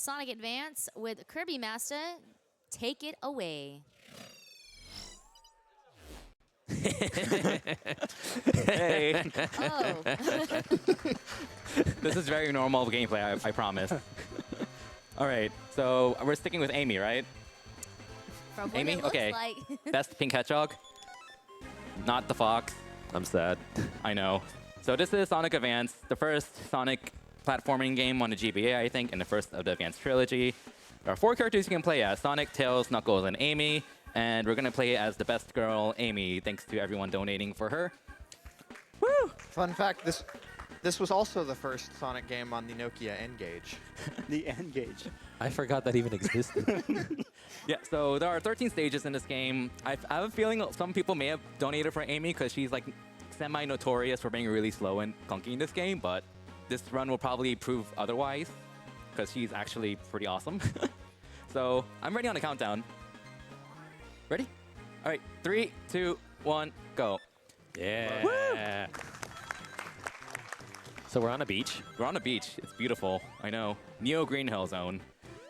Sonic Advance with Kirbymastah. Take it away. Hey. Oh. This is very normal gameplay, I promise. All right, so we're sticking with Amy, right? From what Amy? it looks Okay. like. Best pink hedgehog. Not the fox. I'm sad. I know. So this is Sonic Advance, the first Sonic platforming game on the GBA, I think, and the first of the Advance trilogy. There are 4 characters you can play as: Sonic, Tails, Knuckles, and Amy. And we're going to play as the best girl, Amy, thanks to everyone donating for her. Woo! Fun fact, this was also the first Sonic game on the Nokia N-Gage. The N-Gage. I forgot that even existed. Yeah, so there are 13 stages in this game. I have a feeling some people may have donated for Amy because she's like semi-notorious for being really slow and clunky in this game, but this run will probably prove otherwise because she's actually pretty awesome. So I'm ready on the countdown. Ready? All right, 3, 2, 1, go. Yeah. Woo! So we're on a beach. We're on a beach. It's beautiful. I know. Neo Green Hill Zone.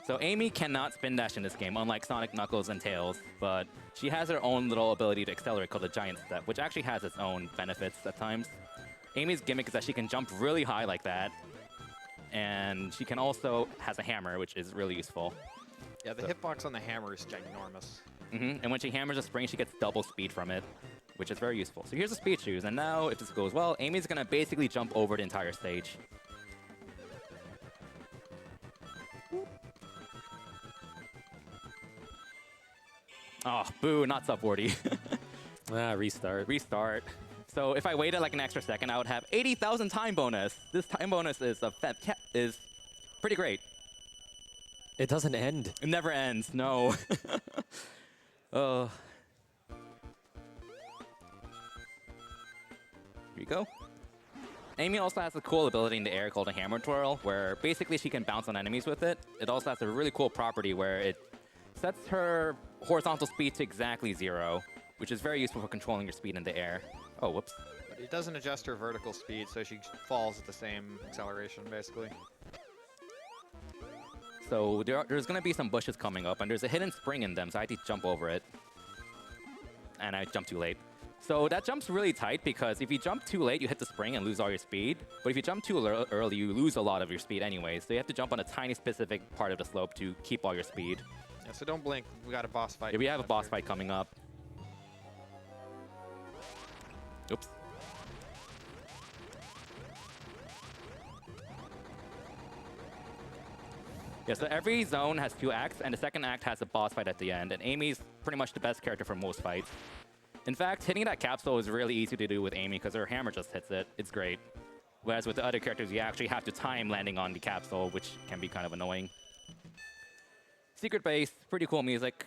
So Amy cannot spin dash in this game, unlike Sonic, Knuckles, and Tails, but she has her own little ability to accelerate called the Giant Step, which actually has its own benefits at times. Amy's gimmick is that she can jump really high like that, and she can also has a hammer, which is really useful. Yeah, the hitbox on the hammer is ginormous. And when she hammers a spring, she gets double speed from it, which is very useful. So here's the speed shoes, and now if this goes well, Amy's gonna basically jump over the entire stage. Oh, boo, not sub 40. Restart. Restart. So if I waited like an extra second, I would have 80,000 time bonus. This time bonus is pretty great. It doesn't end. It never ends, no. Oh. Here you go. Amy also has a cool ability in the air called a hammer twirl, where basically she can bounce on enemies with it. It also has a really cool property where it sets her horizontal speed to exactly 0, which is very useful for controlling your speed in the air. Oh, whoops. But it doesn't adjust her vertical speed, so she falls at the same acceleration, basically. So there's going to be some bushes coming up, and there's a hidden spring in them, so I had to jump over it. And I jumped too late. So that jump's really tight, because if you jump too late, you hit the spring and lose all your speed. But if you jump too early, you lose a lot of your speed anyway. So you have to jump on a tiny specific part of the slope to keep all your speed. Yeah, so don't blink. We got a boss fight. Yeah, we have a boss fight coming up. Oops. Yeah, so every zone has 2 acts, and the second act has a boss fight at the end, and Amy's pretty much the best character for most fights. In fact, hitting that capsule is really easy to do with Amy because her hammer just hits it. It's great. Whereas with the other characters, you actually have to time landing on the capsule, which can be kind of annoying. Secret base, pretty cool music.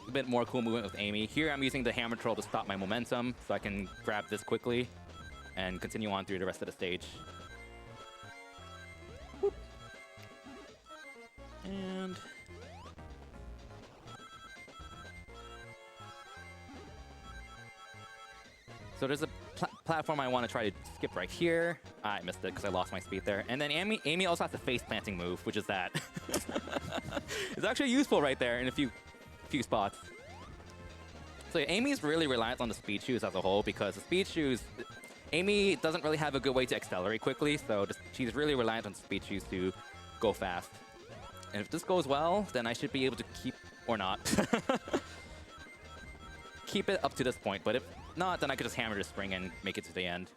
A bit more cool movement with Amy. Here I'm using the hammer twirl to stop my momentum, so I can grab this quickly and continue on through the rest of the stage. Whoop. And so there's a platform I want to try to skip right here. I missed it because I lost my speed there. And then Amy also has a face planting move, which is that. It's actually useful right there in a few spots. So yeah, Amy's really reliant on the speed shoes as a whole, because the speed shoes, Amy doesn't really have a good way to accelerate quickly, so she's really reliant on the speed shoes to go fast. And if this goes well, then I should be able to keep, or not, keep it up to this point. But if not, then I could just hammer the spring and make it to the end.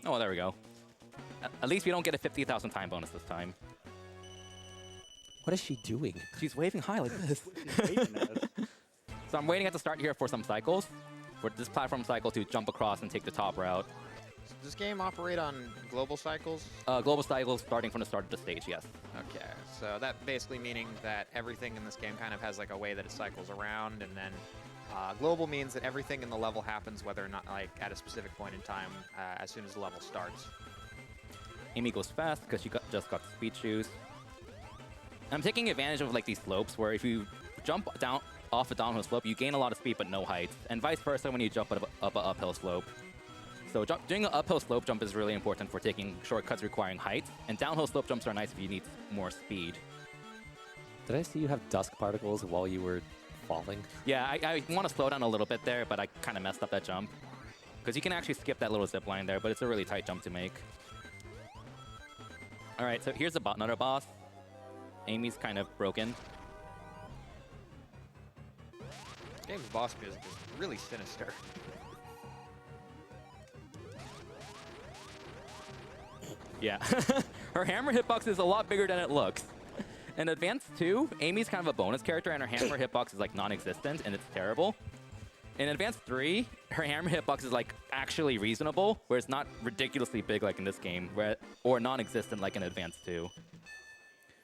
Oh, there we go. At least we don't get a 50,000 time bonus this time. What is she doing? She's waving high like this. So I'm waiting at the start here for some cycles, for this platform cycle to jump across and take the top route. Does this game operate on global cycles? Global cycles starting from the start of the stage, yes. Okay, so that basically meaning that everything in this game kind of has like a way that it cycles around, and then global means that everything in the level happens whether or not like at a specific point in time as soon as the level starts. Amy goes fast because she just got the speed shoes. I'm taking advantage of like these slopes where if you jump down off a downhill slope, you gain a lot of speed but no height, and vice versa when you jump up an uphill slope. So doing an uphill slope jump is really important for taking shortcuts requiring height, and downhill slope jumps are nice if you need more speed. Did I see you have dusk particles while you were falling? Yeah, I want to slow down a little bit there, but I kind of messed up that jump. Because you can actually skip that little zip line there, but it's a really tight jump to make. All right, so here's another boss. Amy's kind of broken. This game's boss music is really sinister. Yeah. Her hammer hitbox is a lot bigger than it looks. In Advanced 2, Amy's kind of a bonus character, and her hammer hitbox is like non-existent, and it's terrible. In Advanced 3, her hammer hitbox is like actually reasonable, where it's not ridiculously big like in this game, or non-existent like in Advanced 2.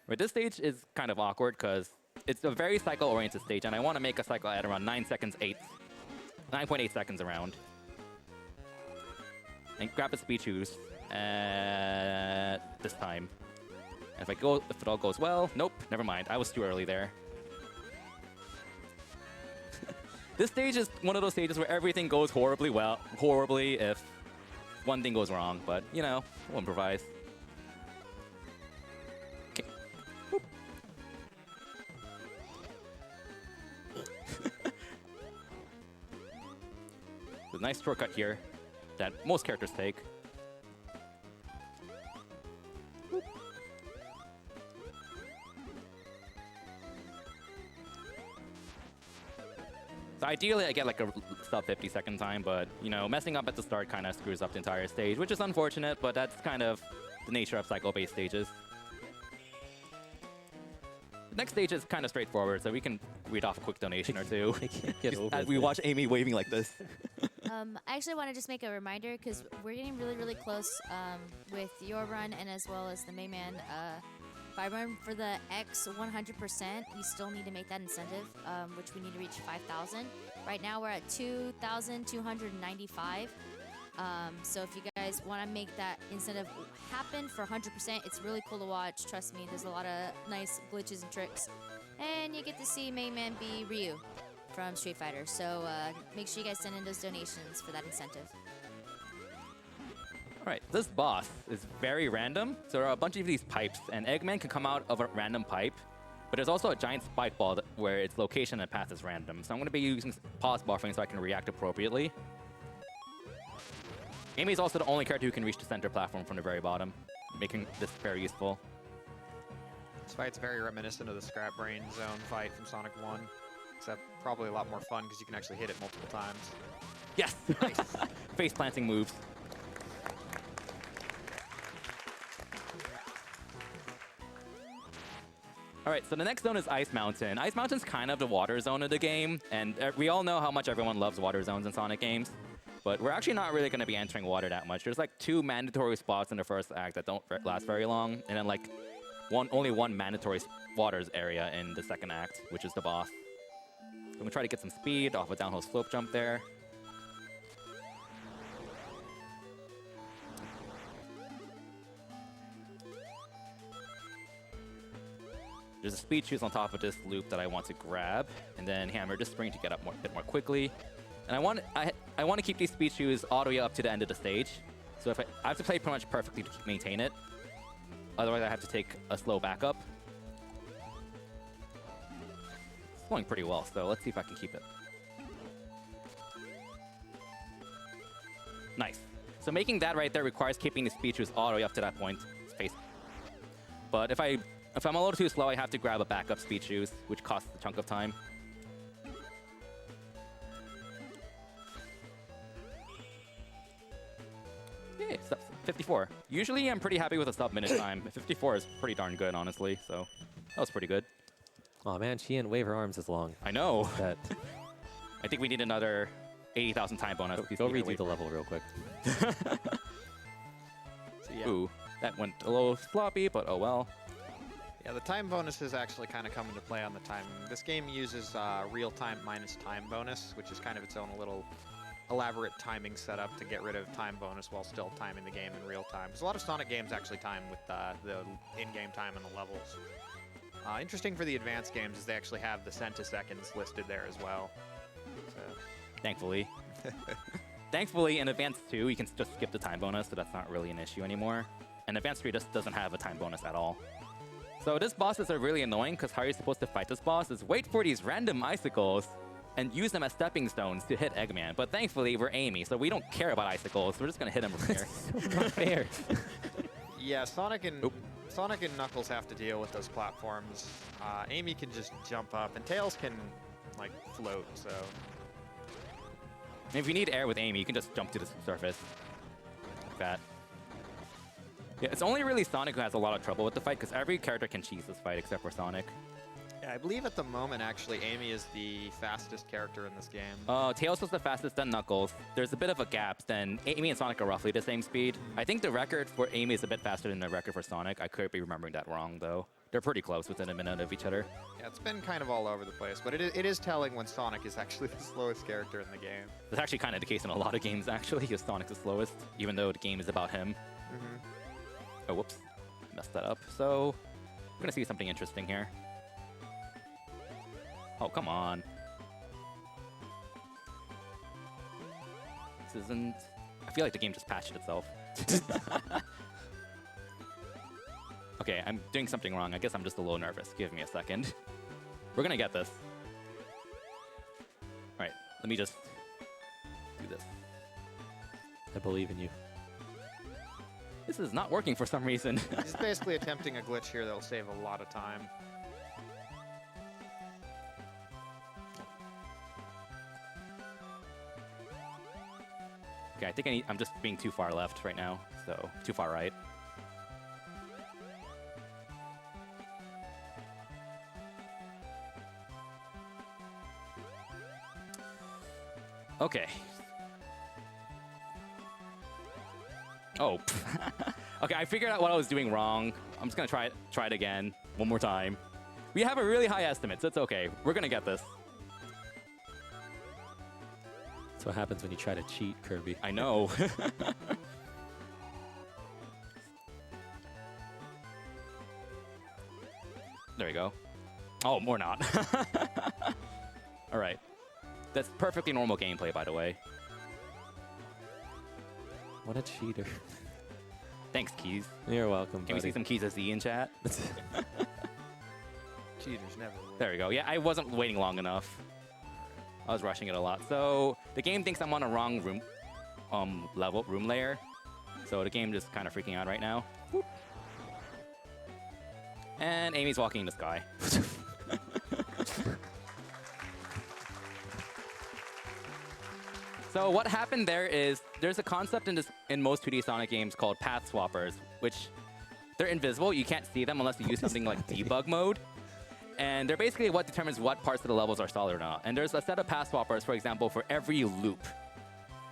But this stage is kind of awkward because it's a very cycle-oriented stage, and I want to make a cycle at around 9.8 seconds around. And grab a speed choose this time. And if it all goes well, nope, never mind. I was too early there. This stage is one of those stages where everything goes horribly if one thing goes wrong, but you know, we'll improvise. Okay. There's a nice shortcut here that most characters take. So ideally, I get like a sub 50-second time, but you know, messing up at the start kind of screws up the entire stage, which is unfortunate, but that's kind of the nature of cycle-based stages. The next stage is kind of straightforward, so we can read off a quick donation or two. I can't get over As we watch Amy waving like this. I actually want to just make a reminder because we're getting really, really close with your run and as well as the Mayman. If I run for the X 100%, you still need to make that incentive, which we need to reach 5,000. Right now we're at 2,295. So if you guys want to make that incentive happen for 100%, it's really cool to watch. Trust me, there's a lot of nice glitches and tricks. And you get to see Mayman be Ryu from Street Fighter. So make sure you guys send in those donations for that incentive. All right, this boss is very random. So there are a bunch of these pipes, and Eggman can come out of a random pipe, but there's also a giant spike ball where its location and path is random. So I'm going to be using pause buffering so I can react appropriately. Amy is also the only character who can reach the center platform from the very bottom, making this very useful. This fight's very reminiscent of the Scrap Brain Zone fight from Sonic 1, except probably a lot more fun because you can actually hit it multiple times. Yes! Nice. Face planting moves. All right, so the next zone is Ice Mountain. Ice Mountain's kind of the water zone of the game, and we all know how much everyone loves water zones in Sonic games. But we're actually not really going to be entering water that much. There's like 2 mandatory spots in the first act that don't last very long, and then like only one mandatory waters area in the second act, which is the boss. I'm going to try to get some speed off a downhill slope jump there. There's a speed choose on top of this loop that I want to grab, and then hammer this spring to get up a bit more quickly. And I want to keep these speed shoes all the way up to the end of the stage. So if I have to play pretty much perfectly to maintain it. Otherwise, I have to take a slow backup. It's going pretty well, so let's see if I can keep it. Nice. So making that right there requires keeping the speed shoes all the way up to that point. Space. But if I'm a little too slow, I have to grab a backup speed shoes, which costs a chunk of time. Okay, 54. Usually I'm pretty happy with a sub-minute time. 54 is pretty darn good, honestly, so that was pretty good. Oh man, she didn't wave her arms as long. I know. That. I think we need another 80,000 time bonus. Go redo the level real quick. So, yeah. Ooh, that went a little sloppy, but oh well. Yeah, the time bonuses actually kind of come into play on the time. This game uses real time minus time bonus, which is kind of its own little elaborate timing setup to get rid of time bonus while still timing the game in real time. Because a lot of Sonic games actually time with the in-game time and the levels. Interesting for the advanced games is they actually have the centiseconds listed there as well. So. Thankfully. Thankfully, in Advanced 2, you can just skip the time bonus, so that's not really an issue anymore. And Advanced 3 just doesn't have a time bonus at all. So this boss is really annoying, because how you're supposed to fight this boss is wait for these random icicles and use them as stepping stones to hit Eggman. But thankfully, we're Amy, so we don't care about icicles. We're just going to hit him from here. Not fair. Yeah, Sonic and Knuckles have to deal with those platforms. Amy can just jump up, and Tails can, like, float, so... And if you need air with Amy, you can just jump to the surface. Like that. Yeah, it's only really Sonic who has a lot of trouble with the fight, because every character can cheese this fight except for Sonic. Yeah, I believe at the moment, actually, Amy is the fastest character in this game. Tails was the fastest, then Knuckles. There's a bit of a gap, then Amy and Sonic are roughly the same speed. I think the record for Amy is a bit faster than the record for Sonic. I could be remembering that wrong, though. They're pretty close, within a minute of each other. Yeah, it's been kind of all over the place, but it is telling when Sonic is actually the slowest character in the game. That's actually kind of the case in a lot of games, actually, because Sonic's the slowest, even though the game is about him. Oh, whoops. Messed that up. So, we're going to see something interesting here. Oh, come on. This isn't... I feel like the game just patched itself. Okay, I'm doing something wrong. I guess I'm just a little nervous. Give me a second. We're going to get this. All right, let me just do this. I believe in you. This is not working for some reason. He's basically attempting a glitch here that'll save a lot of time. Okay, I think I'm just being too far left right now, so too far right. Okay. Oh. Okay, I figured out what I was doing wrong. I'm just gonna try it again one more time. We have a really high estimate, so it's okay. We're gonna get this. That's what happens when you try to cheat, Kirby. I know. There we go. Oh, more not. All right. That's perfectly normal gameplay, by the way. What a cheater. Thanks, Keys. You're welcome, Can we see some Keys as Z in chat? Cheaters never win. There we go. Yeah, I wasn't waiting long enough. I was rushing it a lot. So the game thinks I'm on a wrong room layer. So the game just kind of freaking out right now. Whoop. And Amy's walking in the sky. So what happened there is there's a concept in most 2D Sonic games called path swappers, which they're invisible. You can't see them unless you use something like debug mode. And they're basically what determines what parts of the levels are solid or not. And there's a set of path swappers, for example, for every loop.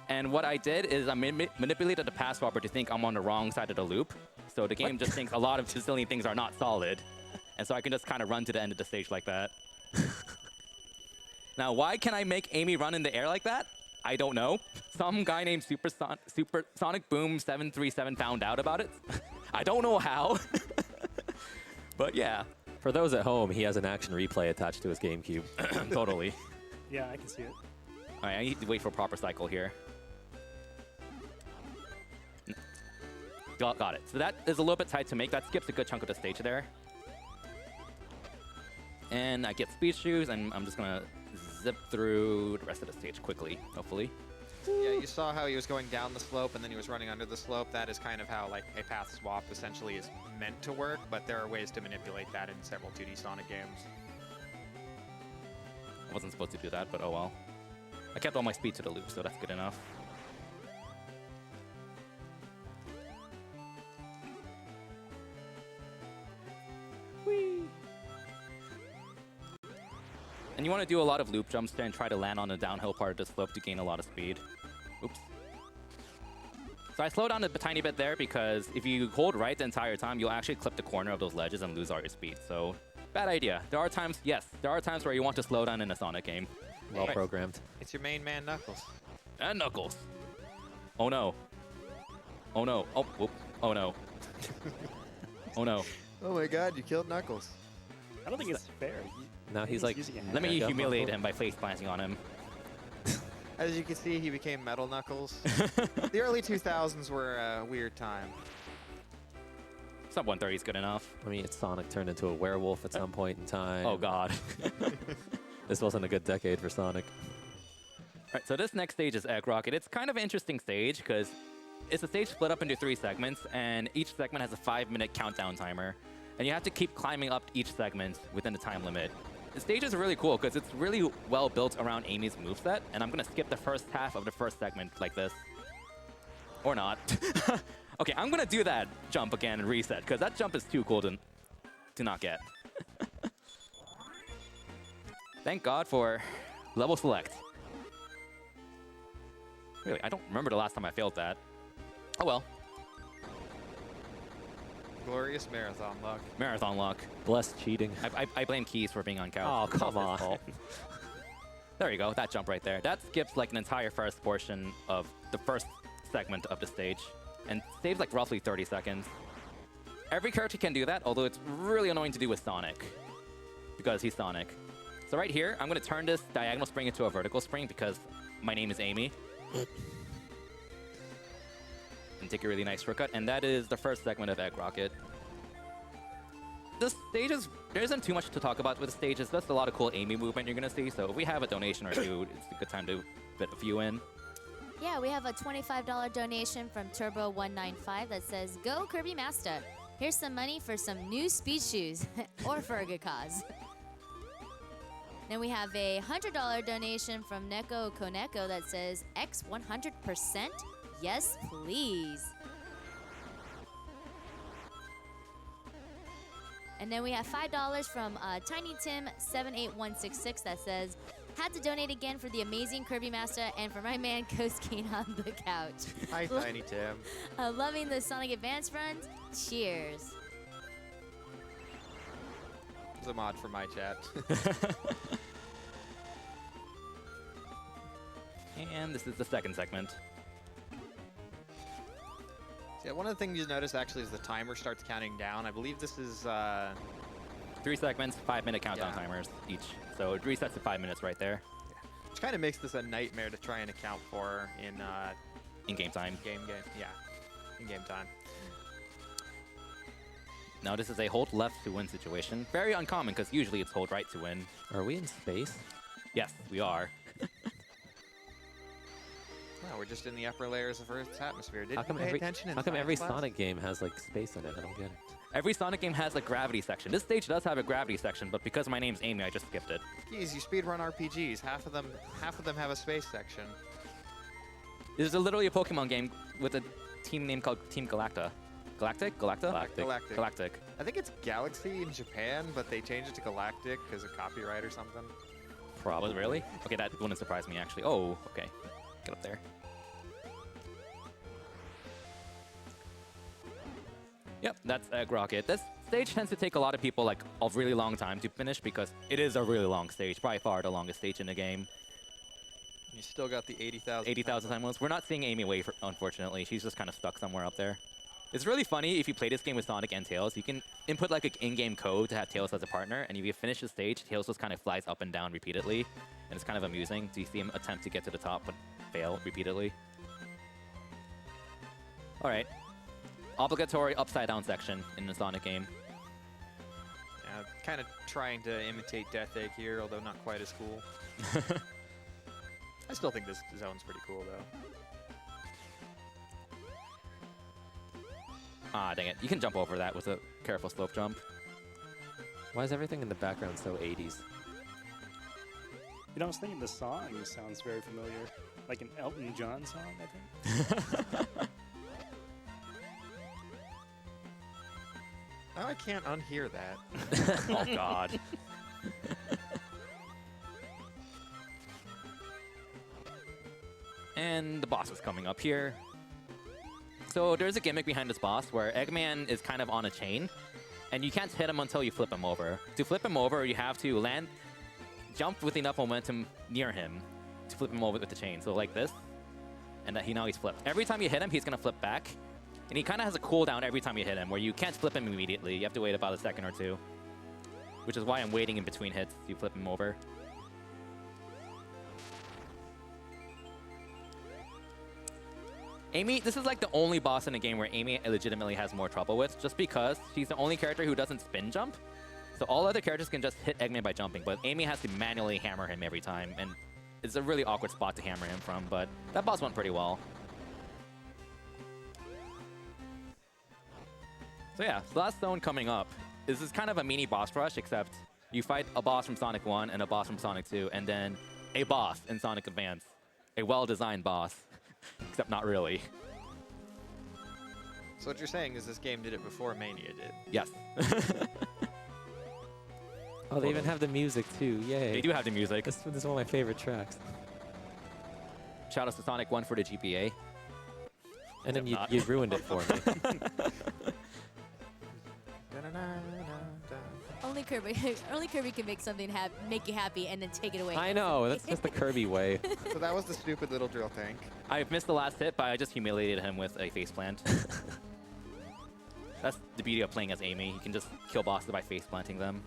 And what I did is I manipulated the path swapper to think I'm on the wrong side of the loop. So the game just thinks a lot of bazillion things are not solid. And so I can just kind of run to the end of the stage like that. Now, why can I make Amy run in the air like that? I don't know. Some guy named Super Sonic Boom 737 found out about it. I don't know how. But yeah. For those at home, he has an action replay attached to his GameCube. Totally. Yeah, I can see it. All right, I need to wait for a proper cycle here. Got it. So that is a little bit tight to make. That skips a good chunk of the stage there. And I get speed shoes, and I'm just going to zip through the rest of the stage quickly, hopefully. Yeah, you saw how he was going down the slope and then he was running under the slope. That is kind of how like a path swap essentially is meant to work, but there are ways to manipulate that in several 2D Sonic games. I wasn't supposed to do that, but oh well. I kept all my speed to the loop, so that's good enough. Whee! And you want to do a lot of loop jumps there and try to land on the downhill part of the slope to gain a lot of speed. Oops. So I slowed down a tiny bit there because if you hold right the entire time, you'll actually clip the corner of those ledges and lose all your speed. So, bad idea. There are times, yes, there are times where you want to slow down in a Sonic game. Well programmed. It's your main man, Knuckles. And Knuckles. Oh no. Oh no. Oh, whoop. Oh no. Oh no. Oh my god, you killed Knuckles. I don't think it's fair. Now he's like, using a Let me hammer. humiliate him by face planting on him. As you can see, he became Metal Knuckles. The early 2000s were a weird time. Sub 130 is good enough. I mean, Sonic turned into a werewolf at some point in time. Oh, God. This wasn't a good decade for Sonic. All right, so this next stage is Egg Rocket. It's kind of an interesting stage because it's a stage split up into 3 segments, and each segment has a 5-minute countdown timer. And you have to keep climbing up each segment within the time limit. The stage is really cool because it's really well built around Amy's moveset, and I'm going to skip the first half of the first segment like this. Or not. Okay, I'm going to do that jump again and reset, because that jump is too cool to not get. Thank God for level select. Really, I don't remember the last time I failed that. Oh well. Glorious marathon luck. Marathon luck. Bless cheating. I blame Keys for being on couch. Oh, It's come all his on. fault. There you go, that jump right there. That skips like an entire first portion of the first segment of the stage and saves like roughly 30 seconds. Every character can do that, although it's really annoying to do with Sonic because he's Sonic. So right here, I'm going to turn this diagonal spring into a vertical spring because my name is Amy. And take a really nice shortcut, and that is the first segment of Egg Rocket. This stage is, there isn't too much to talk about with the stage. It's just a lot of cool Amy movement you're going to see, so if we have a donation or two, it's a good time to fit a few in. Yeah, we have a $25 donation from Turbo195 that says, "Go Kirbymastah. Here's some money for some new speed shoes, or for a good cause." Then we have a $100 donation from Neko Koneko that says, "X 100%? Yes, please." And then we have $5 from Tiny Tim 78166 that says, "Had to donate again for the amazing Kirbymastah and for my man Koskin on the couch. Hi, Tiny Tim. Loving the Sonic Advance runs. Cheers." It's a mod for my chat. And this is the second segment. Yeah, one of the things you notice actually is the timer starts counting down. I believe this is 3 segments, 5-minute countdown Yeah. timers each. So it resets to 5 minutes right there. which kind of makes this a nightmare to try and account for in In-game time. in game time. Now this is a hold left to win situation. Very uncommon because usually it's hold right to win. Are we in space? Yes, we are. No, we're just in the upper layers of Earth's atmosphere. Did How you come pay every attention in how come science every class? Sonic game has like space in it? I don't get it. Every Sonic game has a gravity section. This stage does have a gravity section, but because my name's Amy, I just skipped it. Geez, you speedrun RPGs. Half of them have a space section. This is literally a Pokemon game with a team name called Team Galacta. Galactic? Galacta? Galactic. Galactic. I think it's Galaxy in Japan, but they changed it to Galactic because of copyright or something. Probably. Was it really? Okay, that wouldn't surprise me actually. Oh, okay. Get up there. Yep, that's Egg Rocket. This stage tends to take a lot of people like a really long time to finish because it is a really long stage, by far the longest stage in the game. You still got the 80,000. 80,000 time limits. We're not seeing Amy wave, unfortunately. She's just kind of stuck somewhere up there. It's really funny if you play this game with Sonic and Tails. You can input like an in-game code to have Tails as a partner, and if you finish the stage, Tails just kind of flies up and down repeatedly, and it's kind of amusing. So you see him attempt to get to the top but fail repeatedly. All right. Obligatory upside-down section in the Sonic game. Yeah, kind of trying to imitate Death Egg here, although not quite as cool. I still think this zone's pretty cool, though. Ah, dang it. You can jump over that with a careful slope jump. Why is everything in the background so 80s? You know, I was thinking the song sounds very familiar. Like an Elton John song, I think. Now I can't unhear that. Oh, God. And the boss is coming up here. So there's a gimmick behind this boss where Eggman is kind of on a chain, and you can't hit him until you flip him over. To flip him over, you have to jump with enough momentum near him to flip him over with the chain. So like this, and now he's flipped. Every time you hit him, he's going to flip back. And he kind of has a cooldown every time you hit him, where you can't flip him immediately. You have to wait about a second or two, which is why I'm waiting in between hits to flip him over. Amy, this is like the only boss in a game where Amy legitimately has more trouble with, just because she's the only character who doesn't spin jump. So all other characters can just hit Eggman by jumping, but Amy has to manually hammer him every time, and it's a really awkward spot to hammer him from, but that boss went pretty well. So yeah, the last zone coming up. This is kind of a mini boss rush, except you fight a boss from Sonic 1 and a boss from Sonic 2, and then a boss in Sonic Advance. A well-designed boss, except not really. So what you're saying is this game did it before Mania did. Yes. Oh, they even have the music too. Yay. They do have the music. This is one of my favorite tracks. Shout out to Sonic 1 for the GPA. And then Except you ruined it for me. Only Kirby can make something make you happy and then take it away. I know. That's just the Kirby way. So that was the stupid little drill tank. I missed the last hit, but I just humiliated him with a faceplant. That's the beauty of playing as Amy. You can just kill bosses by faceplanting them.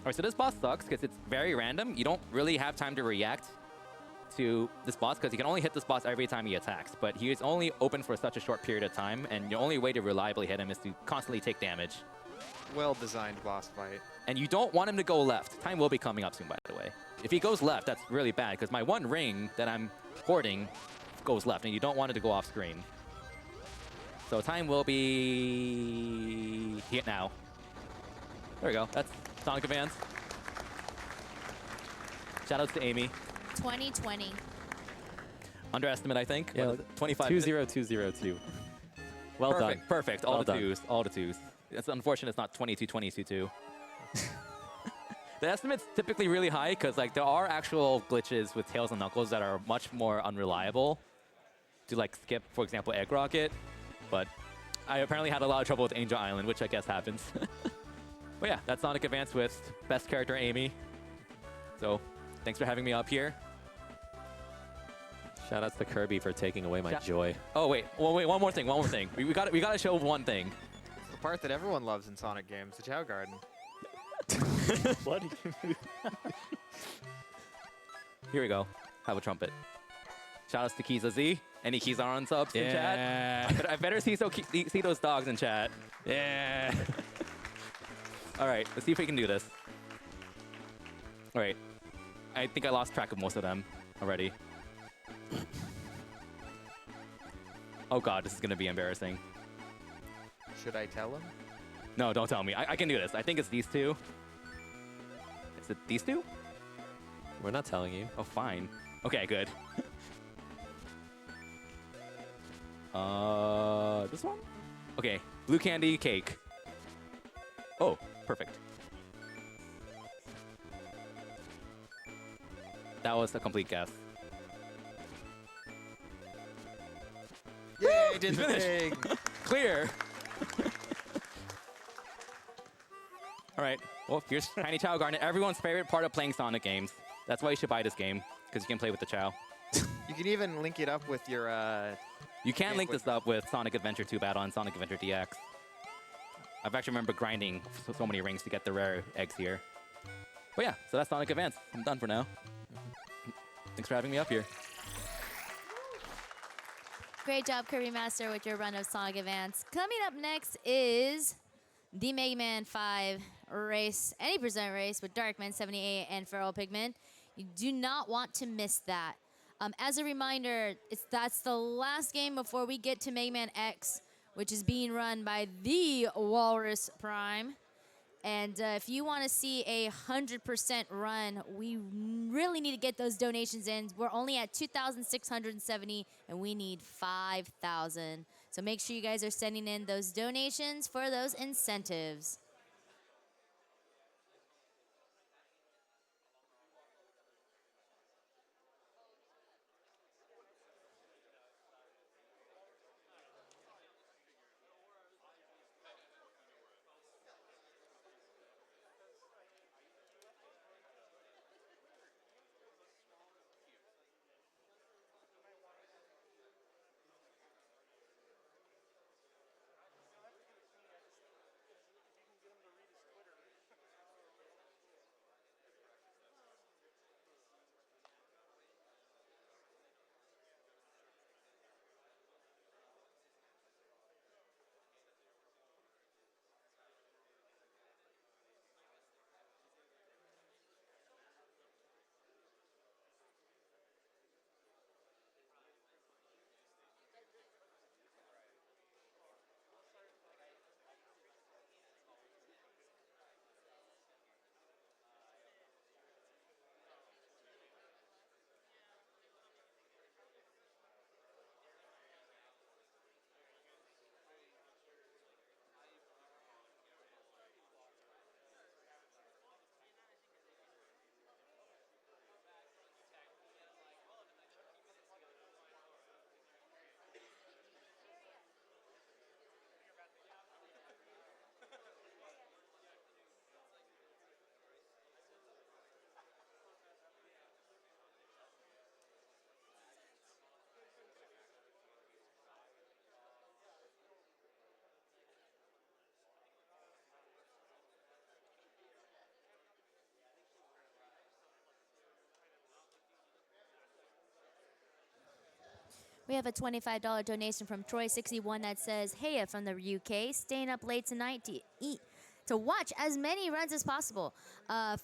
Alright, so this boss sucks because it's very random. You don't really have time to react to this boss because you can only hit this boss every time he attacks. But he is only open for such a short period of time, and the only way to reliably hit him is to constantly take damage. Well-designed boss fight. And you don't want him to go left. Time will be coming up soon, by the way. If he goes left, that's really bad, because my one ring that I'm hoarding goes left, and you don't want it to go off screen. So time will be hit now. There we go. That's Sonic Advance. Shoutouts to Amy. 2020. Underestimate, I think. Yeah, What is it? 25. 20202. Well Perfect. done. Perfect. All Well the done. twos. All the twos. It's unfortunate it's not 22-22-2. The estimate's typically really high because like there are actual glitches with Tails and Knuckles that are much more unreliable to like skip, for example, Egg Rocket. But I apparently had a lot of trouble with Angel Island, which I guess happens. But yeah, that's Sonic Advance with best character Amy. So thanks for having me up here. Shoutouts to Kirby for taking away my joy. Oh wait, well, wait, one more thing. We gotta show one thing. It's the part that everyone loves in Sonic games, the Chow Garden. Bloody. Here we go. Have a trumpet. Shoutouts to Kiza Z. Any Kizaron subs in chat? I better see those dogs in chat. Yeah. All right, let's see if we can do this. All right. I think I lost track of most of them already. Oh god, this is gonna be embarrassing. Should I tell him? No, don't tell me. I can do this. I think it's these two. Is it these two? We're not telling you. Oh, fine. Okay, good. This one? Okay, blue candy cake. Oh, perfect. That was a complete guess. Yay, did the Finished. thing! Clear. All right. Well, here's Tiny Chow Garden. Everyone's favorite part of playing Sonic games. That's why you should buy this game, because you can play with the Chow. You can even link it up with your, You can Okay, link wait. this up with Sonic Adventure 2 Battle and Sonic Adventure DX. I've actually remember grinding so many rings to get the rare eggs here. But yeah, so that's Sonic Advance. I'm done for now. Thanks for having me up here. Great job, Kirbymastah, with your run of Sonic Advance. Coming up next is the Mega Man 5 race, any percent race with Darkman 78 and Feral Pigman. You do not want to miss that. As a reminder, that's the last game before we get to Mega Man X, which is being run by the Walrus Prime. And if you want to see a 100% run, we really need to get those donations in. We're only at 2,670, and we need 5,000. So make sure you guys are sending in those donations for those incentives. We have a $25 donation from Troy61 that says, "Hey, from the UK, staying up late tonight to eat, to watch as many runs as possible.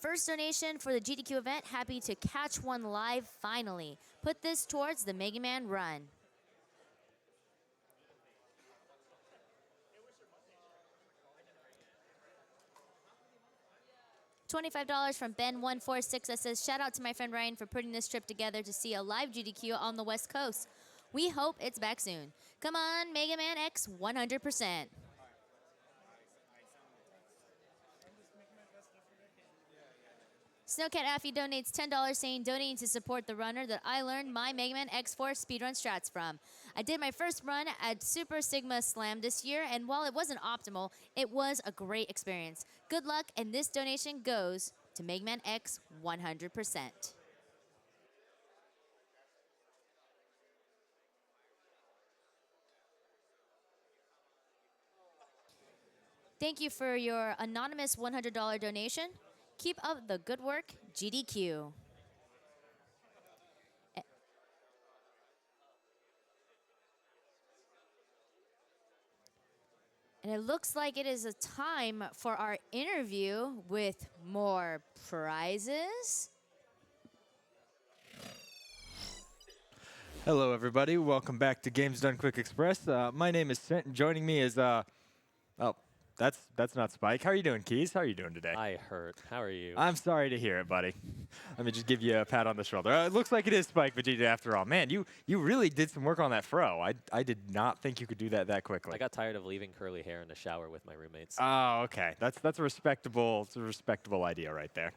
First donation for the GDQ event. Happy to catch one live finally. Put this towards the Mega Man run." $25 from Ben146 that says, "Shout out to my friend Ryan for putting this trip together to see a live GDQ on the West Coast. We hope it's back soon. Come on, Mega Man X 100%. Snowcat Affy donates $10 saying, "Donating to support the runner that I learned my Mega Man X4 speedrun strats from. I did my first run at Super Sigma Slam this year, and while it wasn't optimal, it was a great experience. Good luck, and this donation goes to Mega Man X 100%. Thank you for your anonymous $100 donation. Keep up the good work, GDQ. And it looks like it is a time for our interview with more prizes. Hello, everybody. Welcome back to Games Done Quick Express. My name is Sent, and joining me is oh, that's not Spike. How are you doing, Keys? How are you doing today? I hurt. How are you? I'm sorry to hear it, buddy. Let me just give you a pat on the shoulder. It looks like it is Spike Vegeta after all. Man, you really did some work on that fro. I did not think you could do that quickly. I got tired of leaving curly hair in the shower with my roommates. Oh, okay. That's a respectable idea right there.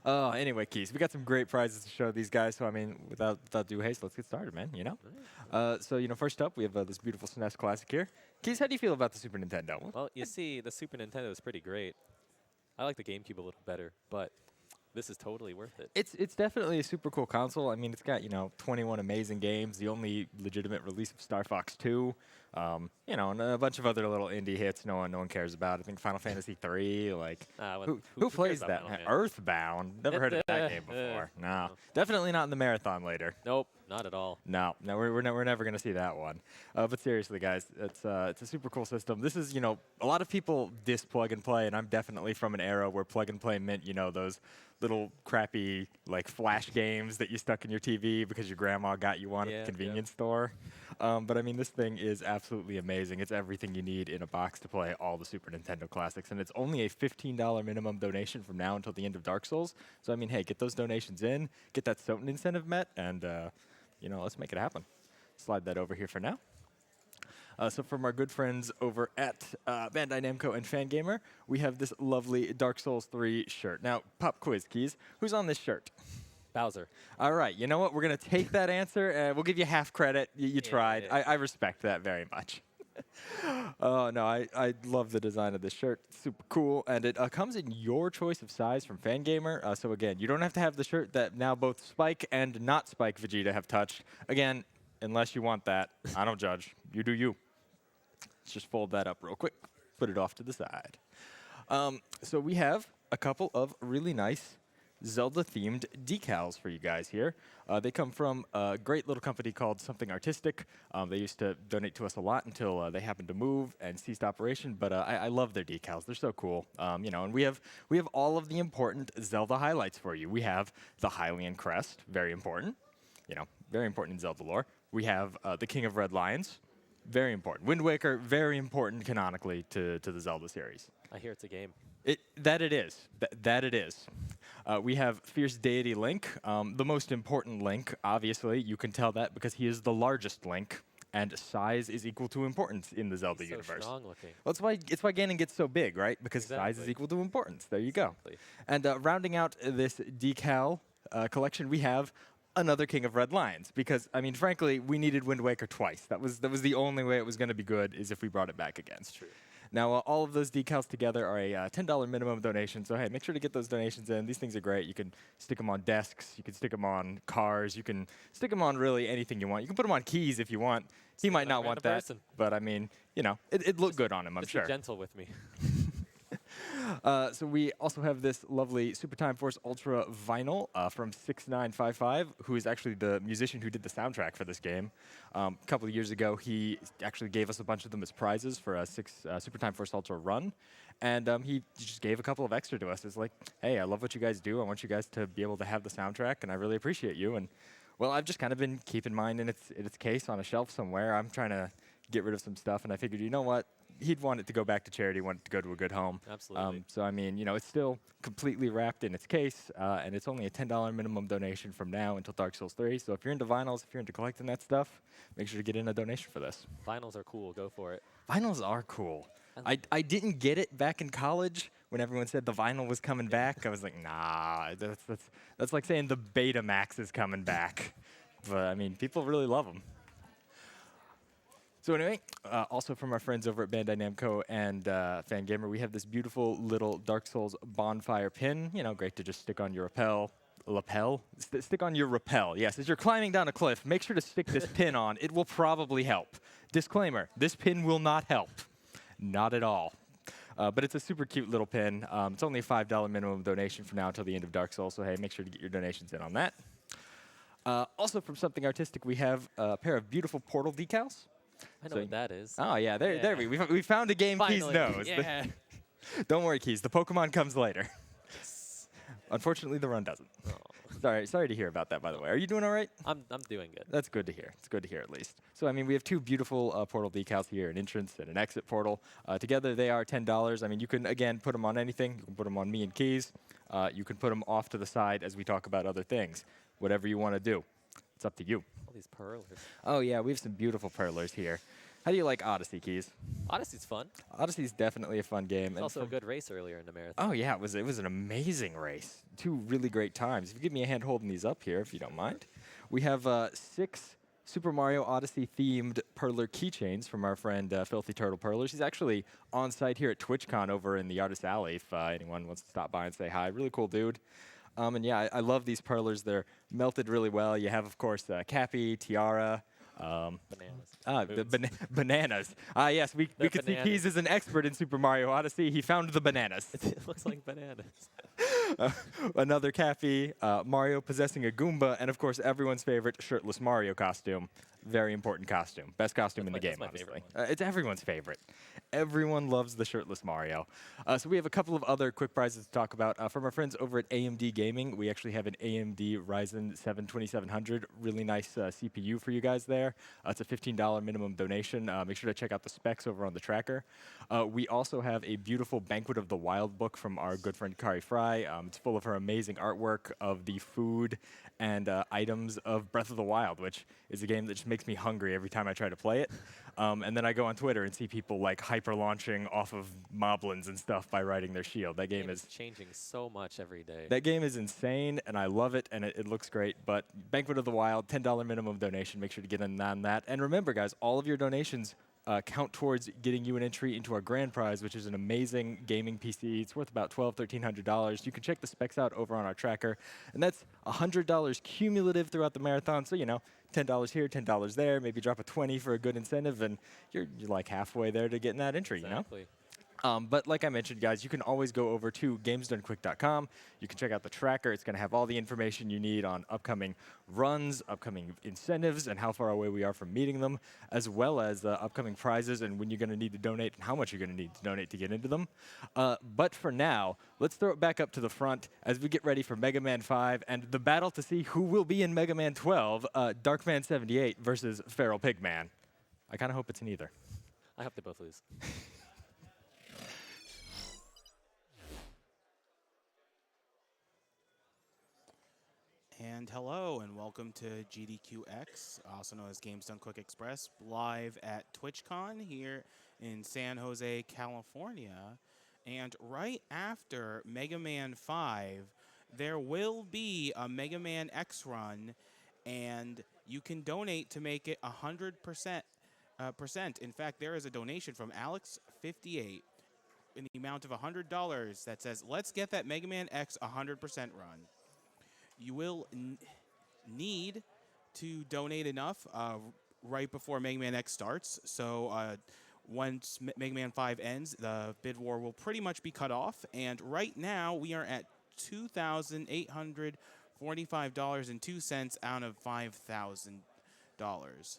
Anyway, Keys, we got some great prizes to show these guys. So I mean, without due haste, let's get started, man. You know. So first up, we have this beautiful SNES classic here. Keys, how do you feel about the Super Nintendo? Well, you see, the Super Nintendo is pretty great. I like the GameCube a little better, but this is totally worth it. It's definitely a super cool console. I mean, it's got 21 amazing games, the only legitimate release of Star Fox 2, and a bunch of other little indie hits no one cares about. I think Final Fantasy 3, like who plays cares that? about Metal Man? Earthbound. Never heard of that game before. No, definitely not in the marathon later. Nope, not at all. No, we're never gonna see that one. But seriously, guys, it's a super cool system. This is a lot of people diss plug and play, and I'm definitely from an era where plug and play meant those little crappy like flash games that you stuck in your TV because your grandma got you one at the convenience store. But I mean, this thing is absolutely amazing. It's everything you need in a box to play all the Super Nintendo classics, and it's only a $15 minimum donation from now until the end of Dark Souls. So I mean, hey, get those donations in, get that Soten incentive met, and let's make it happen. Slide that over here for now. So from our good friends over at Bandai Namco and Fangamer, we have this lovely Dark Souls 3 shirt. Now, pop quiz, Keys. Who's on this shirt? Bowser. All right. You know what? We're going to take that answer, and we'll give you half credit. You tried. Yeah. I respect that very much. Oh, no, I love the design of this shirt. It's super cool, and it comes in your choice of size from Fangamer. So, again, you don't have to have the shirt that now both Spike and not Spike Vegeta have touched. Again, unless you want that, I don't judge. You do you. Let's just fold that up real quick. Put it off to the side. So we have a couple of really nice Zelda-themed decals for you guys here. They come from a great little company called Something Artistic. They used to donate to us a lot until they happened to move and ceased operation. But I love their decals. They're so cool. And we have all of the important Zelda highlights for you. We have the Hylian crest, very important. Very important in Zelda lore. We have the King of Red Lions. Very important. Wind Waker, very important canonically to the Zelda series. I hear it's a game. That it is. That it is. We have Fierce Deity Link, the most important Link, obviously. You can tell that because he is the largest Link, and size is equal to importance in the Zelda He's so universe. strong looking. Well, it's why Ganon gets so big, right? Because size is equal to importance. There you go. And rounding out this decal collection, we have another King of Red Lions, because I mean, frankly, we needed Wind Waker twice. That was the only way it was going to be good, is if we brought it back again. That's true. Now, all of those decals together are a $10 minimum donation. So hey, make sure to get those donations in. These things are great. You can stick them on desks. You can stick them on cars. You can stick them on really anything you want. You can put them on keys if you want. He might not want that, but I mean, it looked good on him, I'm Just sure. be gentle with me. So we also have this lovely Super Time Force Ultra vinyl from 6955, who is actually the musician who did the soundtrack for this game. A couple of years ago, he actually gave us a bunch of them as prizes for a Super Time Force Ultra run. And he just gave a couple of extra to us. It's like, hey, I love what you guys do. I want you guys to be able to have the soundtrack, and I really appreciate you. And, well, I've just kind of been keeping mine in its case on a shelf somewhere. I'm trying to get rid of some stuff, and I figured, you know what? He'd want it to go back to charity, want it to go to a good home. Absolutely. So, I mean, you know, it's still completely wrapped in its case, and it's only a $10 minimum donation from now until Dark Souls 3. So if you're into vinyls, if you're into collecting that stuff, make sure to get in a donation for this. Vinyls are cool. Go for it. Vinyls are cool. I didn't get it back in college when everyone said the vinyl was coming back. I was like, nah, that's like saying the Betamax is coming back. But, I mean, people really love them. So anyway, also from our friends over at Bandai Namco and Fangamer, we have this beautiful little Dark Souls bonfire pin. You know, great to just stick on your lapel. Stick on your rappel. Yes, as you're climbing down a cliff, make sure to stick this pin on. It will probably help. Disclaimer, this pin will not help. Not at all. But it's a super cute little pin. It's only a $5 minimum donation from now until the end of Dark Souls, so hey, make sure to get your donations in on that. Also from Something Artistic, we have a pair of beautiful Portal decals. I know what that is. Oh, yeah, there we found a game Keys knows. Yeah. Don't worry, Keys, the Pokemon comes later. Unfortunately, the run doesn't. Oh. Sorry to hear about that, by the way. Are you doing all right? I'm doing good. That's good to hear. It's good to hear, at least. So, I mean, we have two beautiful Portal decals here, an entrance and an exit portal. Together, they are $10. I mean, you can, again, put them on anything. You can put them on me and Keys. You can put them off to the side as we talk about other things. Whatever you want to do. It's up to you. All these pearlers. Oh, yeah, we have some beautiful pearlers here. How do you like Odyssey, Keys? Odyssey's fun. Odyssey's definitely a fun game. It's also a good race earlier in the marathon. Oh, yeah, it was an amazing race. Two really great times. If you give me a hand holding these up here, if you don't mind. We have 6 Super Mario Odyssey-themed Perler keychains from our friend Filthy Turtle Perler. She's actually on site here at TwitchCon over in the Artist Alley if anyone wants to stop by and say hi. Really cool dude. And yeah, I love these Perlers. They're melted really well. You have, of course, Cappy, Tiara. Bananas. Bananas. Yes, we could see Keys is an expert in Super Mario Odyssey. He found the bananas. It looks like bananas. Another Cappy, Mario possessing a Goomba, and of course everyone's favorite shirtless Mario costume. Very important costume. Best costume in the game, honestly. It's everyone's favorite. Everyone loves the shirtless Mario. So we have a couple of other quick prizes to talk about. From our friends over at AMD Gaming, we actually have an AMD Ryzen 7 2700. Really nice CPU for you guys there. It's a $15 minimum donation. Make sure to check out the specs over on the tracker. We also have a beautiful Banquet of the Wild book from our good friend Kari Fry. It's full of her amazing artwork of the food and items of Breath of the Wild, which is a game that just makes me hungry every time I try to play it. And then I go on Twitter and see people like hyper launching off of moblins and stuff by riding their shield. That game is changing so much every day. That game is insane, and I love it, and it looks great. But Banquet of the Wild, $10 minimum donation. Make sure to get in on that. And remember, guys, all of your donations count towards getting you an entry into our grand prize, which is an amazing gaming PC. It's worth about $1,200, $1,300. You can check the specs out over on our tracker. And that's $100 cumulative throughout the marathon. So, you know, $10 here, $10 there. Maybe drop a 20 for a good incentive, and you're like halfway there to getting that entry, Exactly. you know? But like I mentioned, guys, you can always go over to gamesdonequick.com. You can check out the tracker. It's going to have all the information you need on upcoming runs, upcoming incentives, and how far away we are from meeting them, as well as upcoming prizes and when you're going to need to donate and how much you're going to need to donate to get into them. But for now, let's throw it back up to the front as we get ready for Mega Man 5 and the battle to see who will be in Mega Man 12, Darkman 78 versus Feral Pigman. I kind of hope it's neither. I hope they both lose. And hello, and welcome to GDQx, also known as Games Done Quick Express, live at TwitchCon here in San Jose, California. And right after Mega Man 5, there will be a Mega Man X run, and you can donate to make it 100%. In fact, there is a donation from Alex58 in the amount of $100 that says, let's get that Mega Man X 100% run. You will need to donate enough right before Mega Man X starts. So Once Mega Man 5 ends, the bid war will pretty much be cut off. And right now, we are at $2,845.02 out of $5,000.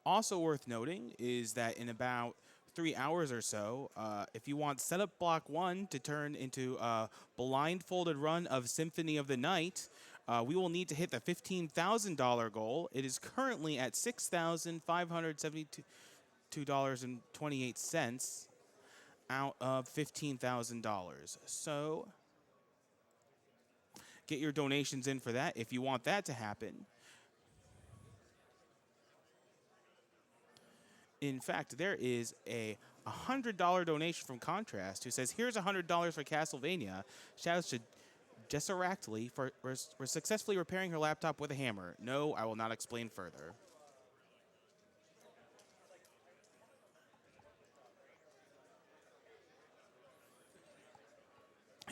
Also worth noting is that in about 3 hours or so, if you want Setup Block 1 to turn into a blindfolded run of Symphony of the Night, we will need to hit the $15,000 goal. It is currently at $6,572.28 out of $15,000. So get your donations in for that if you want that to happen. In fact, there is a $100 donation from Contrast who says, here's $100 for Castlevania. Shouts to Jesseractly for successfully repairing her laptop with a hammer. No, I will not explain further.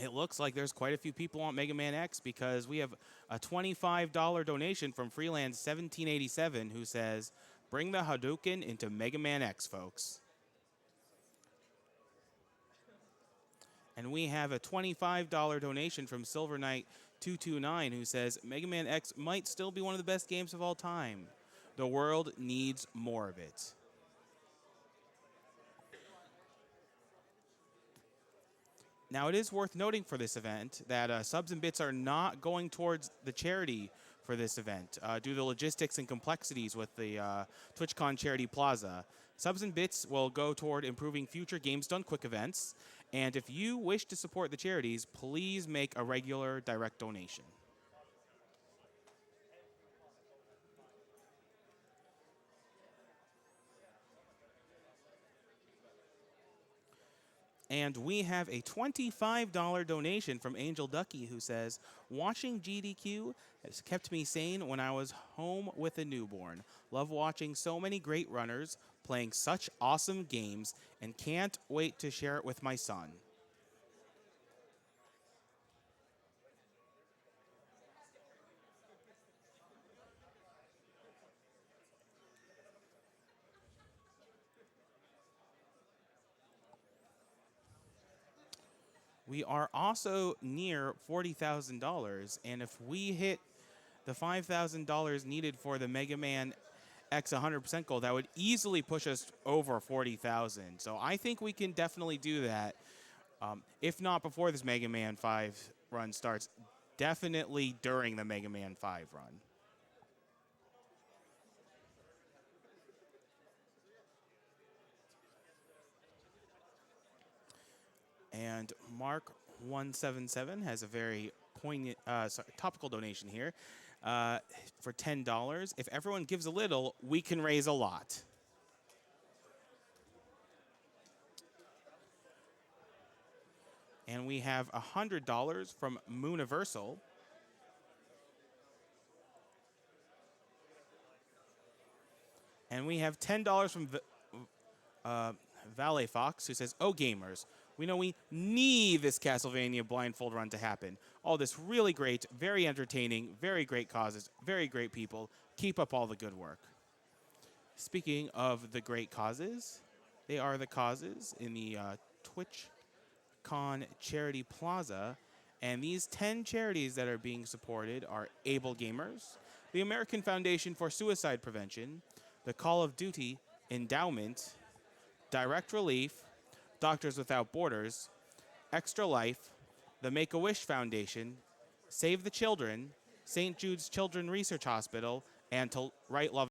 It looks like there's quite a few people on Mega Man X because we have a $25 donation from Freeland 1787 who says, bring the Hadouken into Mega Man X, folks. And we have a $25 donation from Silver Knight 229 who says, Mega Man X might still be one of the best games of all time. The world needs more of it. Now, it is worth noting for this event that subs and bits are not going towards the charity for this event due to the logistics and complexities with the TwitchCon Charity Plaza. Subs and bits will go toward improving future Games Done Quick events. And if you wish to support the charities, please make a regular direct donation. And we have a $25 donation from Angel Ducky who says, watching GDQ has kept me sane when I was home with a newborn. Love watching so many great runners playing such awesome games and can't wait to share it with my son. We are also near $40,000, and if we hit the $5,000 needed for the Mega Man X 100% goal, that would easily push us over 40,000. So I think we can definitely do that. If not before this Mega Man 5 run starts, definitely during the Mega Man 5 run. And Mark177 has a very poignant, topical donation here for $10. If everyone gives a little, we can raise a lot. And we have $100 from Mooniversal. And we have $10 from Valet Fox, who says, oh, gamers, we know we need this Castlevania blindfold run to happen. All this really great, very entertaining, very great causes, very great people. Keep up all the good work. Speaking of the great causes, they are the causes in the TwitchCon Charity Plaza. And these 10 charities that are being supported are Able Gamers, the American Foundation for Suicide Prevention, the Call of Duty Endowment, Direct Relief, Doctors Without Borders, Extra Life, the Make-A-Wish Foundation, Save the Children, St. Jude's Children's Research Hospital, and To Right Love